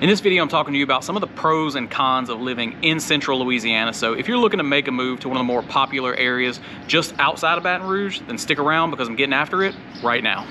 In this video, I'm talking to you about some of the pros and cons of living in central Louisiana. So if you're looking to make a move to one of the more popular areas just outside of Baton Rouge, then stick around because I'm getting after it right now.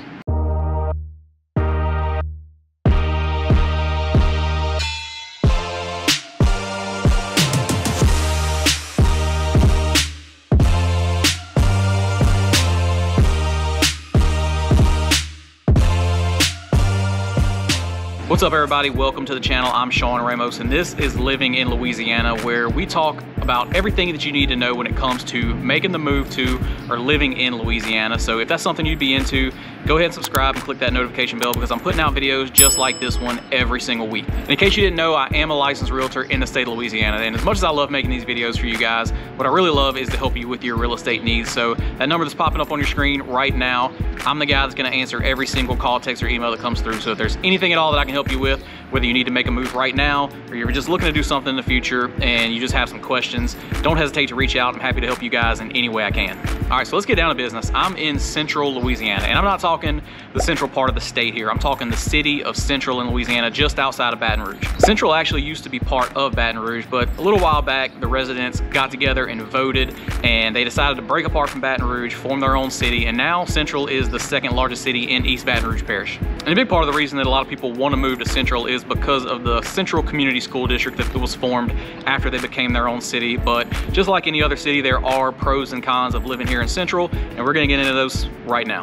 What's up everybody, welcome to the channel. I'm Sean Ramos and this is Living in Louisiana, where we talk about everything that you need to know when it comes to making the move to or living in Louisiana. So if that's something you'd be into, go ahead and subscribe and click that notification bell because I'm putting out videos just like this one every single week. And in case you didn't know, I am a licensed realtor in the state of Louisiana, and as much as I love making these videos for you guys, what I really love is to help you with your real estate needs. So that number that's popping up on your screen right now, I'm the guy that's going to answer every single call, text, or email that comes through. So if there's anything at all that I can help you with, whether you need to make a move right now or you're just looking to do something in the future and you just have some questions, don't hesitate to reach out. I'm happy to help you guys in any way I can. All right, so let's get down to business. I'm in central Louisiana, and I'm not talking the central part of the state here. I'm talking the city of Central in Louisiana, just outside of Baton Rouge. Central actually used to be part of Baton Rouge, but a little while back, the residents got together and voted, and they decided to break apart from Baton Rouge, form their own city, and now Central is the second largest city in East Baton Rouge Parish. And a big part of the reason that a lot of people want to move to Central is because of the Central Community School District that was formed after they became their own city. But just like any other city, there are pros and cons of living here in Central, and we're going to get into those right now.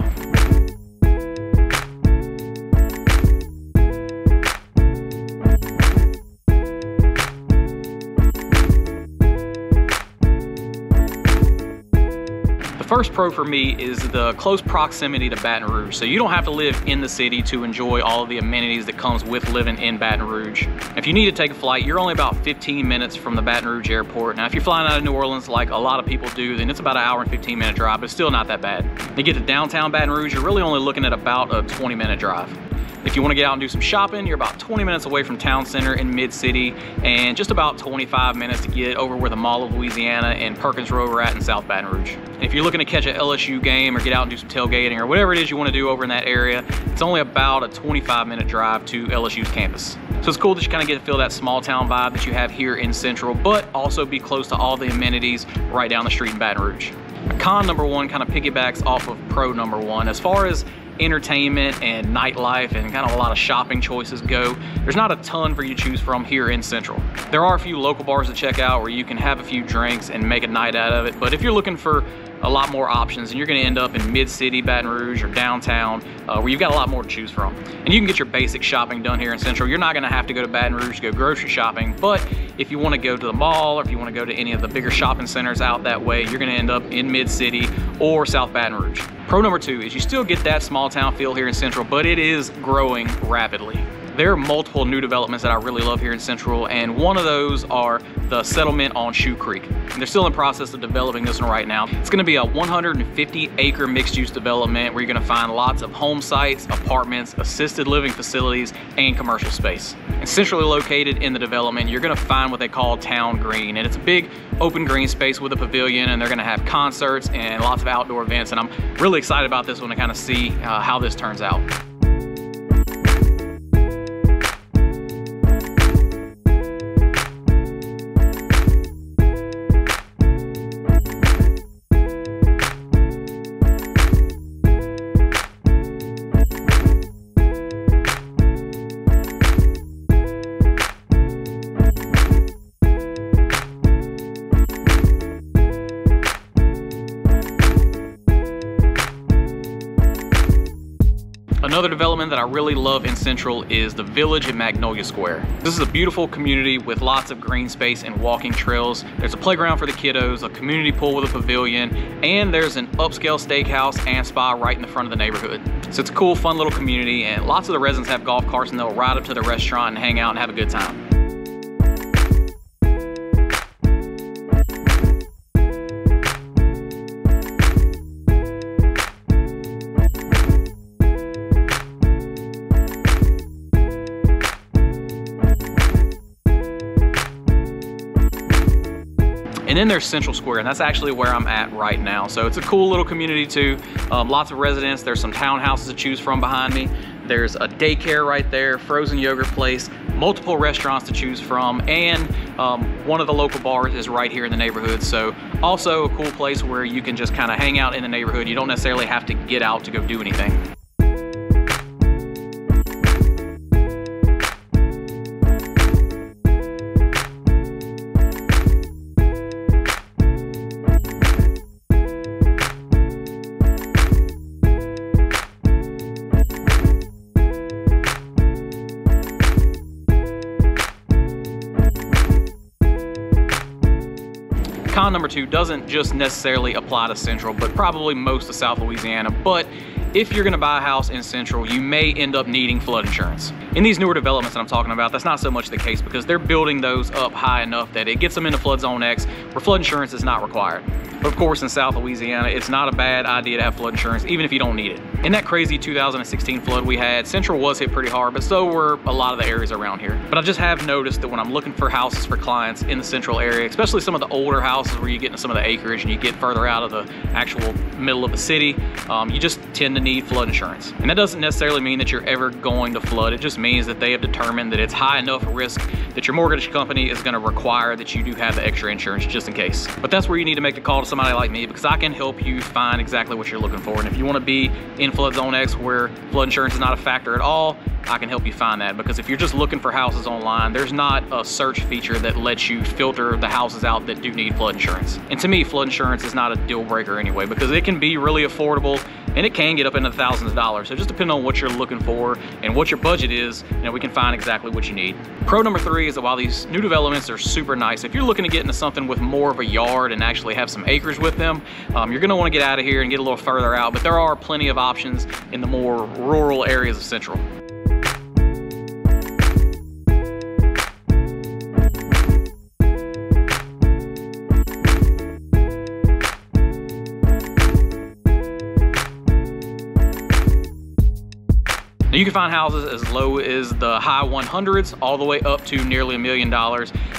First pro for me is the close proximity to Baton Rouge. So you don't have to live in the city to enjoy all of the amenities that comes with living in Baton Rouge. If you need to take a flight, you're only about 15 minutes from the Baton Rouge airport. Now, if you're flying out of New Orleans like a lot of people do, then it's about an hour and 15-minute drive, but it's still not that bad. You get to downtown Baton Rouge, you're really only looking at about a 20-minute drive. If you want to get out and do some shopping, you're about 20 minutes away from town center in mid-city, and just about 25 minutes to get over where the Mall of Louisiana and Perkins Road are at in South Baton Rouge. And if you're looking to catch an LSU game or get out and do some tailgating or whatever it is you want to do over in that area, it's only about a 25-minute drive to LSU's campus. So it's cool that you kind of get to feel that small town vibe that you have here in Central, but also be close to all the amenities right down the street in Baton Rouge. Con number one kind of piggybacks off of pro number one. As far as entertainment and nightlife and kind of a lot of shopping choices go, there's not a ton for you to choose from here in Central. There are a few local bars to check out where you can have a few drinks and make a night out of it, but if you're looking for a lot more options, and you're going to end up in mid-city Baton Rouge or downtown where you've got a lot more to choose from. And you can get your basic shopping done here in Central. You're not going to have to go to Baton Rouge to go grocery shopping, but if you want to go to the mall or if you want to go to any of the bigger shopping centers out that way, you're going to end up in mid-city or South Baton Rouge. Pro number two is you still get that small town feel here in Central, but it is growing rapidly. There are multiple new developments that I really love here in Central, and one of those are the settlement on Shoe Creek. And they're still in the process of developing this one right now. It's going to be a 150-acre mixed-use development where you're going to find lots of home sites, apartments, assisted living facilities, and commercial space. And centrally located in the development, you're going to find what they call Town Green, and it's a big open green space with a pavilion, and they're going to have concerts and lots of outdoor events. And I'm really excited about this one to kind of see how this turns out. Another development that I really love in Central is the Village at Magnolia Square. This is a beautiful community with lots of green space and walking trails. There's a playground for the kiddos, a community pool with a pavilion, and there's an upscale steakhouse and spa right in the front of the neighborhood. So it's a cool, fun little community, and lots of the residents have golf carts and they'll ride up to the restaurant and hang out and have a good time. And then there's Central Square, and that's actually where I'm at right now. So it's a cool little community too. Lots of residents. There's some townhouses to choose from behind me. There's a daycare right there, frozen yogurt place, multiple restaurants to choose from, and one of the local bars is right here in the neighborhood. So also a cool place where you can just kind of hang out in the neighborhood. You don't necessarily have to get out to go do anything. Con number 2 doesn't just necessarily apply to Central, but probably most of South Louisiana. But if you're gonna buy a house in Central, you may end up needing flood insurance. In these newer developments that I'm talking about, that's not so much the case because they're building those up high enough that it gets them into flood zone X, where flood insurance is not required. But of course, in South Louisiana, it's not a bad idea to have flood insurance, even if you don't need it. In that crazy 2016 flood we had, Central was hit pretty hard, but so were a lot of the areas around here. But I just have noticed that when I'm looking for houses for clients in the Central area, especially some of the older houses where you get into some of the acreage and you get further out of the actual middle of the city, you just tend to need flood insurance. And that doesn't necessarily mean that you're ever going to flood. It just means that they have determined that it's high enough risk that your mortgage company is gonna require that you do have the extra insurance just in case. But that's where you need to make the call to somebody like me, because I can help you find exactly what you're looking for. And if you wanna be in flood zone X where flood insurance is not a factor at all, I can help you find that. Because if you're just looking for houses online, there's not a search feature that lets you filter the houses out that do need flood insurance. And to me, flood insurance is not a deal breaker anyway, because it can be really affordable and it can get up into the thousands of dollars. So just depending on what you're looking for and what your budget is, we can find exactly what you need. Pro number 3 is that while these new developments are super nice, if you're looking to get into something with more of a yard and actually have some acres with them, you're gonna wanna get out of here and get a little further out, but there are plenty of options in the more rural areas of Central. Now you can find houses as low as the high 100s all the way up to nearly $1 million.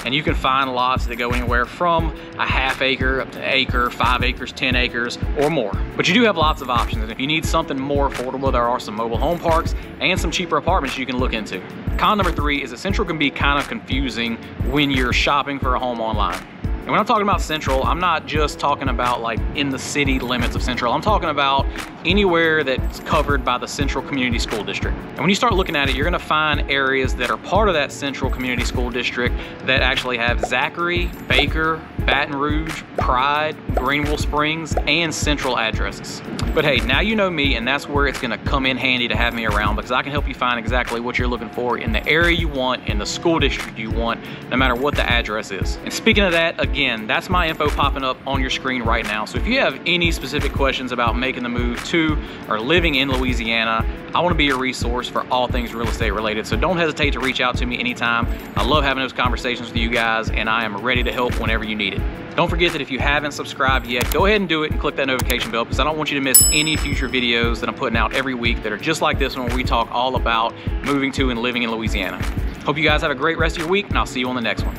And you can find lots that go anywhere from a half acre up to an acre, 5 acres, 10 acres, or more. But you do have lots of options. And if you need something more affordable, there are some mobile home parks and some cheaper apartments you can look into. Con number 3 is that Central can be kind of confusing when you're shopping for a home online. And when I'm talking about Central, I'm not just talking about like in the city limits of Central. I'm talking about anywhere that's covered by the Central Community School District. And when you start looking at it, you're gonna find areas that are part of that Central Community School District that actually have Zachary, Baker, Baton Rouge, Pride, Greenville Springs, and Central addresses. But hey, now you know me, and that's where it's gonna come in handy to have me around, because I can help you find exactly what you're looking for in the area you want, in the school district you want, no matter what the address is. And speaking of that, again, that's my info popping up on your screen right now. So if you have any specific questions about making the move to or living in Louisiana, I want to be your resource for all things real estate related. So don't hesitate to reach out to me anytime. I love having those conversations with you guys, and I am ready to help whenever you need it. Don't forget that if you haven't subscribed yet, go ahead and do it and click that notification bell, because I don't want you to miss any future videos that I'm putting out every week that are just like this one, where we talk all about moving to and living in Louisiana. Hope you guys have a great rest of your week, and I'll see you on the next one.